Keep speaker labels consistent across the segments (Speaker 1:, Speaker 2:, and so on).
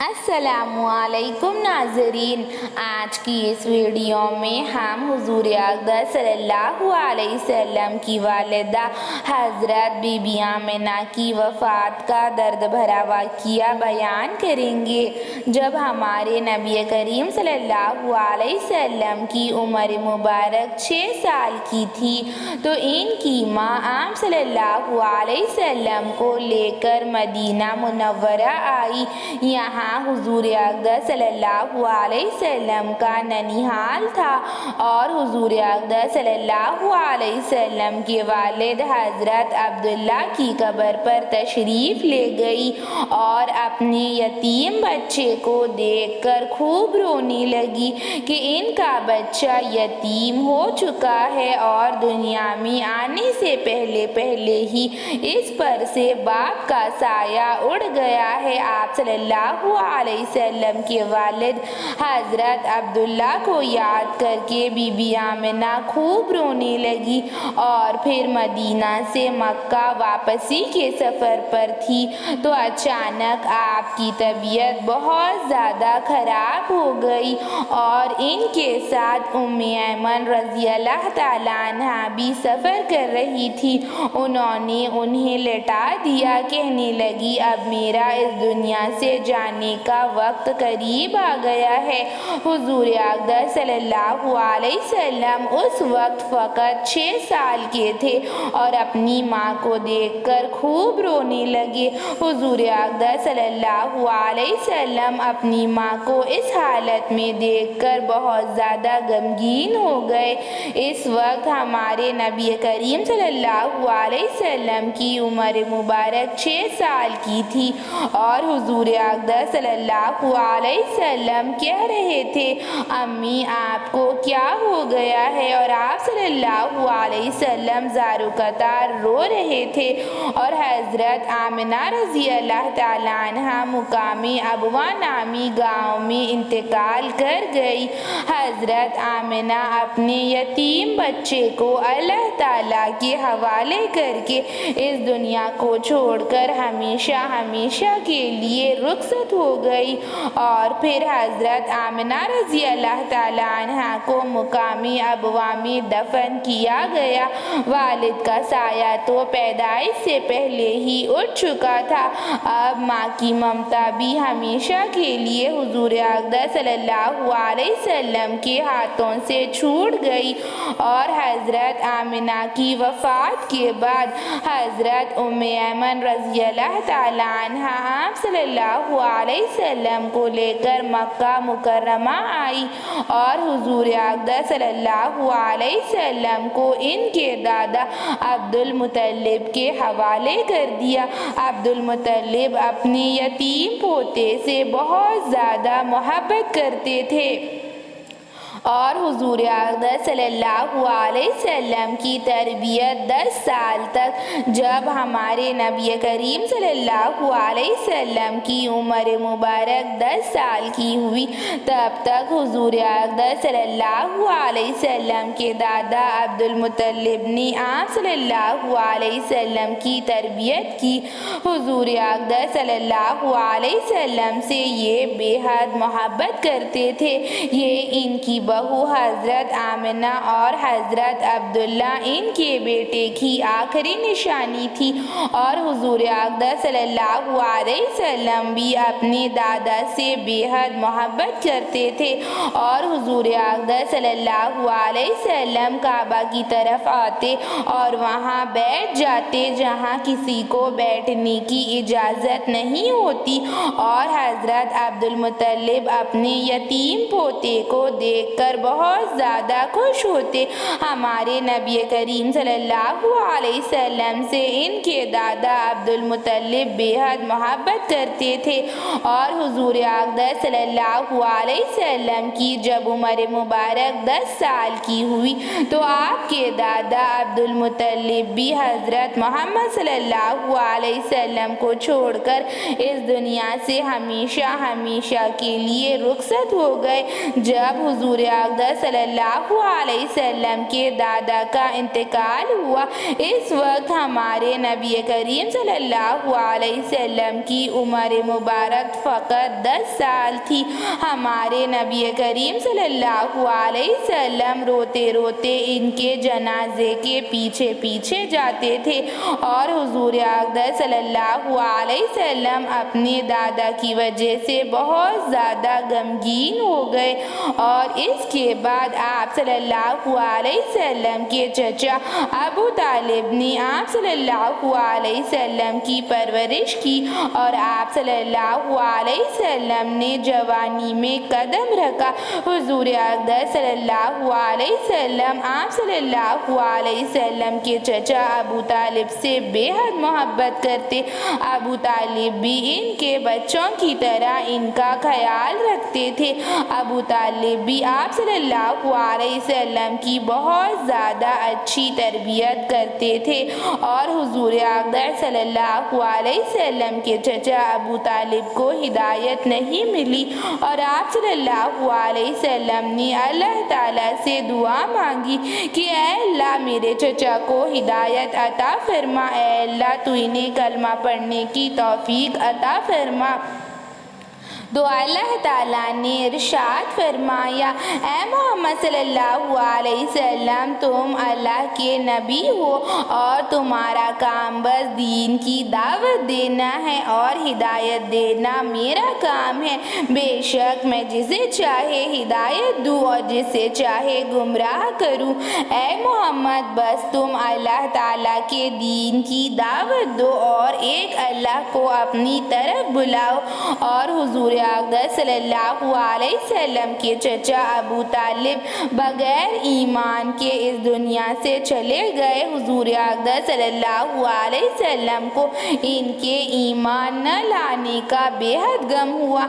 Speaker 1: السلام علیکم ناظرین، آج کی اس ویڈیو میں ہم حضور اقدس صلی اللہ علیہ وسلم کی والدہ حضرت بی بی آمنہ کی وفات کا درد بھرا واقعہ بیان کریں گے۔ جب ہمارے نبی کریم صلی اللہ علیہ وسلم کی عمر مبارک 6 سال کی تھی تو ان کی ماں آپ صلی اللہ علیہ وسلم کو لے کر مدینہ منورہ آئی۔ یہاں حضور اقدس صلی اللہ علیہ وسلم کا ننیحال تھا اور حضور اقدس صلی اللہ علیہ وسلم کے والد حضرت عبداللہ کی قبر پر تشریف لے گئی اور اپنے یتیم بچے کو دیکھ کر خوب رونے لگی کہ ان کا بچہ یتیم ہو چکا ہے اور دنیا میں آنے سے پہلے ہی اس پر سے باپ کا سایہ اڑ گیا ہے۔ آپ صلی اللہ علیہ وسلم کے والد حضرت عبداللہ کو یاد کر کے بی بی آمنہ خوب رونے لگی اور پھر مدینہ سے مکہ واپسی کے سفر پر تھی تو اچانک آپ کی طبیعت بہت زیادہ خراب ہو گئی اور ان کے ساتھ ام ایمن رضی اللہ تعالیٰ عنہا بھی سفر کر رہی تھی۔ انہوں نے انہیں لٹا دیا، کہنے لگی اب میرا اس دنیا سے جانے کا وقت قریب آ گیا ہے۔ حضور اقدس صلی اللہ علیہ وسلم اس وقت فقط 6 سال کے تھے اور اپنی ماں کو دیکھ کر خوب رونے لگے۔ حضور اقدس صلی اللہ علیہ وسلم اپنی ماں کو اس حالت میں دیکھ کر بہت زیادہ غمگین ہو گئے۔ اس وقت ہمارے نبی کریم صلی اللہ علیہ وسلم کی عمر مبارک 6 سال کی تھی اور حضور اقدس صلی اللہ علیہ وسلم کہہ رہے تھے امی آپ کو کیا ہو گیا ہے، اور آپ صلی اللہ علیہ وسلم زارو قطار رو رہے تھے اور حضرت آمنہ رضی اللہ تعالیٰ عنہا مقامی ابوا نامی گاؤں میں انتقال کر گئی۔ حضرت آمنہ اپنے یتیم بچے کو اللہ تعالیٰ کے حوالے کر کے اس دنیا کو چھوڑ کر ہمیشہ کے لیے رخصت ہو گئی اور پھر حضرت آمنہ رضی اللہ تعالیٰ عنہا کو مقامی ابوا میں دفن کیا گیا۔ والد کا سایہ تو پیدائش سے پہلے ہی اٹھ چکا تھا، اب ماں کی ممتا بھی ہمیشہ کے لیے حضور اقدس صلی اللہ علیہ وسلم کے ہاتھوں سے چھوٹ گئی اور حضرت آمنہ کی وفات کے بعد حضرت ام ایمن رضی اللہ تعالیٰ عنہا آپ صلی اللہ علیہ وسلم کو لے کر مکہ مکرمہ آئی اور حضور اقدس صلی اللہ علیہ وسلم کو ان کے دادا عبد المطلب کے حوالے کر دیا۔ عبد المطلب اپنے یتیم پوتے سے بہت زیادہ محبت کرتے تھے اور حضور اقدس صلی اللہ علیہ وسلم کی تربیت 10 سال تک جب ہمارے نبی کریم صلی اللہ علیہ وسلم کی عمر مبارک 10 سال کی ہوئی تب تک حضور اقدس صلی اللہ علیہ وسلم کے دادا عبد المطلب نے آپ صلی اللہ علیہ وسلم کی تربیت کی۔ حضور اقدس صلی اللہ علیہ وسلم سے یہ بے حد محبت کرتے تھے۔ یہ ان کی بہو حضرت آمنہ اور حضرت عبداللہ ان کے بیٹے کی آخری نشانی تھی اور حضور اقدس صلی اللہ علیہ وسلم بھی اپنے دادا سے بے حد محبت کرتے تھے اور حضور اقدس صلی اللہ علیہ وسلم کعبہ کی طرف آتے اور وہاں بیٹھ جاتے جہاں کسی کو بیٹھنے کی اجازت نہیں ہوتی اور حضرت عبد المطلب اپنے یتیم پوتے کو دیکھ کر بہت زیادہ خوش ہوتے۔ ہمارے نبی کریم صلی اللہ علیہ وسلم سے ان کے دادا عبد المطلب بے حد محبت کرتے تھے اور حضور اقدس صلی اللہ علیہ وسلم کی جب عمر مبارک 10 سال کی ہوئی تو آپ کے دادا عبد المطلب بھی حضرت محمد صلی اللہ علیہ وسلم کو چھوڑ کر اس دنیا سے ہمیشہ کے لیے رخصت ہو گئے۔ جب حضور اقدس صلی اللہ علیہ وسلم کے دادا کا انتقال ہوا۔ اس وقت ہمارے نبی کریم صلی اللہ علیہ وسلم کی عمر مبارک فقط 10 سال تھی۔ ہمارے نبی کریم صلی اللہ علیہ وسلم روتے روتے ان کے جنازے کے پیچھے پیچھے جاتے تھے اور حضور اقدس صلی اللہ علیہ وسلم اپنے دادا کی وجہ سے بہت زیادہ غمگین ہو گئے، اور اس کے بعد آپ صلی اللہ علیہ وسلم کے چچا ابو طالب نے آپ صلی اللہ علیہ وسلم کی پرورش کی، اور آپ صلی اللہ علیہ وسلم نے جوانی میں قدم رکھا۔ حضور اقدس صلی اللہ علیہ وسلم آپ صلی اللہ علیہ وسلم کے چچا ابو طالب سے بے حد محبت کرتے۔ ابو طالب بھی ان کے بچوں کی طرح ان کا خیال رکھتے تھے۔ ابو طالب بھی آپ صلی اللہ علیہ وسلم کی بہت زیادہ اچھی تربیت کرتے تھے، اور حضور اقدس صلی اللہ علیہ وسلم کے چچا ابو طالب کو ہدایت نہیں ملی، اور آپ صلی اللہ علیہ وسلم نے اللہ تعالیٰ سے دعا مانگی کہ اے اللہ میرے چچا کو ہدایت عطا فرما، اے اللہ تو انہیں کلمہ پڑھنے کی توفیق عطا فرما۔ تو اللہ تعالیٰ نے ارشاد فرمایا، اے محمد صلی اللہ علیہ وسلم تم اللہ کے نبی ہو اور تمہارا کام بس دین کی دعوت دینا ہے اور ہدایت دینا میرا کام ہے۔ بے شک میں جسے چاہے ہدایت دوں اور جسے چاہے گمراہ کروں۔ اے محمد بس تم اللہ تعالیٰ کے دین کی دعوت دو اور ایک اللہ کو اپنی طرف بلاؤ۔ اور حضور اقدس صلی اللہ علیہ وسلم کے چچا ابو طالب بغیر ایمان کے اس دنیا سے چلے گئے۔ حضور اقدس صلی اللہ علیہ وسلم کو ان کے ایمان نہ لانے کا بے حد غم ہوا۔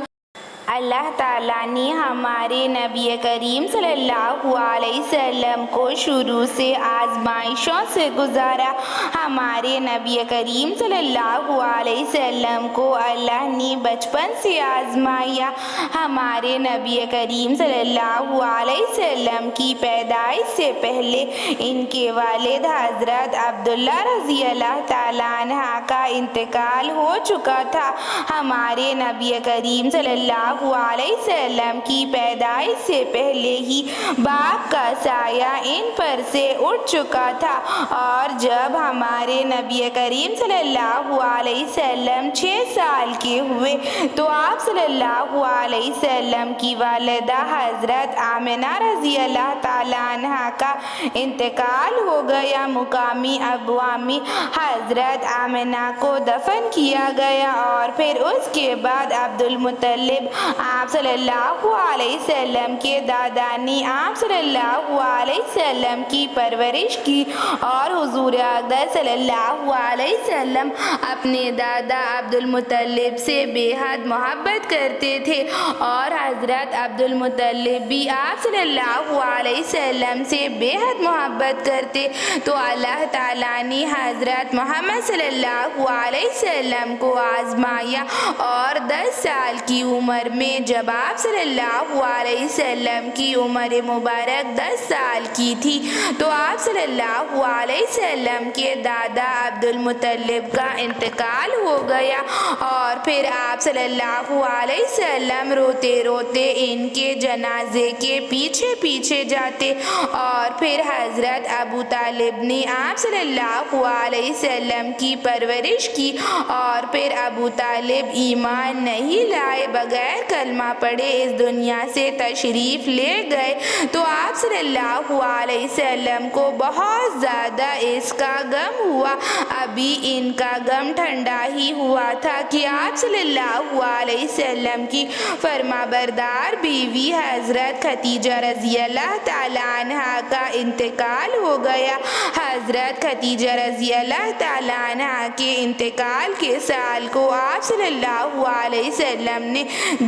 Speaker 1: اللہ تعالیٰ نے ہمارے نبی کریم صلی اللہ علیہ وسلم کو شروع سے آزمائشوں سے گزارا۔ ہمارے نبی کریم صلی اللہ علیہ وسلم کو اللہ نے بچپن سے آزمایا۔ ہمارے نبی کریم صلی اللہ علیہ وسلم کی پیدائش سے پہلے ان کے والد حضرت عبداللہ رضی اللہ تعالیٰ عنہ کا انتقال ہو چکا تھا۔ ہمارے نبی کریم صلی اللہ علیہ وسلم کی پیدائش سے پہلے ہی باپ کا سایہ ان پر سے اٹھ چکا تھا، اور جب ہمارے نبی کریم صلی اللہ علیہ وسلم 6 سال کے ہوئے تو آپ صلی اللہ علیہ وسلم کی والدہ حضرت آمنہ رضی اللہ تعالیٰ عنہ کا انتقال ہو گیا۔ مقامی اقوامی حضرت آمنہ کو دفن کیا گیا، اور پھر اس کے بعد عبد المطلب آپ صلی اللہ علیہ وسلم کے دادا نے آپ صلی اللہ علیہ وسلم کی پرورش کی، اور حضور اقدس صلی اللہ علیہ وسلم اپنے دادا عبد المطلب سے بے حد محبت کرتے تھے، اور حضرت عبد المطلب بھی آپ صلی اللہ علیہ وسلم سے بے حد محبت کرتے۔ تو اللہ تعالیٰ نے حضرت محمد صلی اللہ علیہ وسلم کو آزمایا، اور 10 سال کی عمر میں جب آپ صلی اللہ علیہ وسلم کی عمر مبارک 10 سال کی تھی تو آپ صلی اللہ علیہ وسلم کے دادا عبد المطلب کا انتقال ہو گیا، اور پھر آپ صلی اللہ علیہ وسلم روتے روتے ان کے جنازے کے پیچھے پیچھے جاتے، اور پھر حضرت ابو طالب نے آپ صلی اللہ علیہ وسلم کی پرورش کی، اور پھر ابو طالب ایمان نہیں لائے، بغیر کلمہ پڑھے اس دنیا سے تشریف لے گئے۔ تو آپ صلی اللہ علیہ وسلم کو بہت زیادہ اس کا غم ہوا۔ ابھی ان کا غم ٹھنڈا ہی ہوا تھا کہ آپ صلی اللہ علیہ وسلم کی فرما بردار بیوی حضرت خدیجہ رضی اللہ تعالیٰ عنہ کا انتقال ہو گیا۔ حضرت خدیجہ رضی اللہ تعالیٰ عنہ کے انتقال کے سال کو آپ صلی اللہ علیہ وسلم نے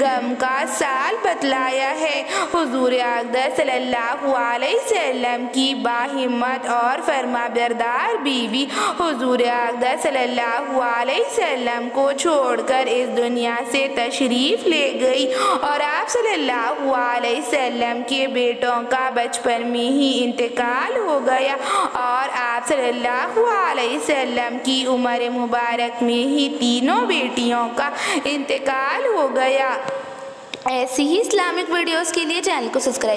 Speaker 1: غم کا سال بتلایا ہے۔ حضور اقدس صلی اللہ علیہ وسلم کی باہمت اور فرمانبردار بیوی حضور اقدس صلی اللہ علیہ وسلم کو چھوڑ کر اس دنیا سے تشریف لے گئی اور آپ صلی اللہ علیہ وسلم کے بیٹوں کا بچپن میں ہی انتقال ہو گیا اور آپ صلی اللہ علیہ وسلم کی عمر مبارک میں ہی تینوں بیٹیوں کا انتقال ہو گیا۔ ایسی ہی اسلامک ویڈیوز کے لیے چینل کو سبسکرائب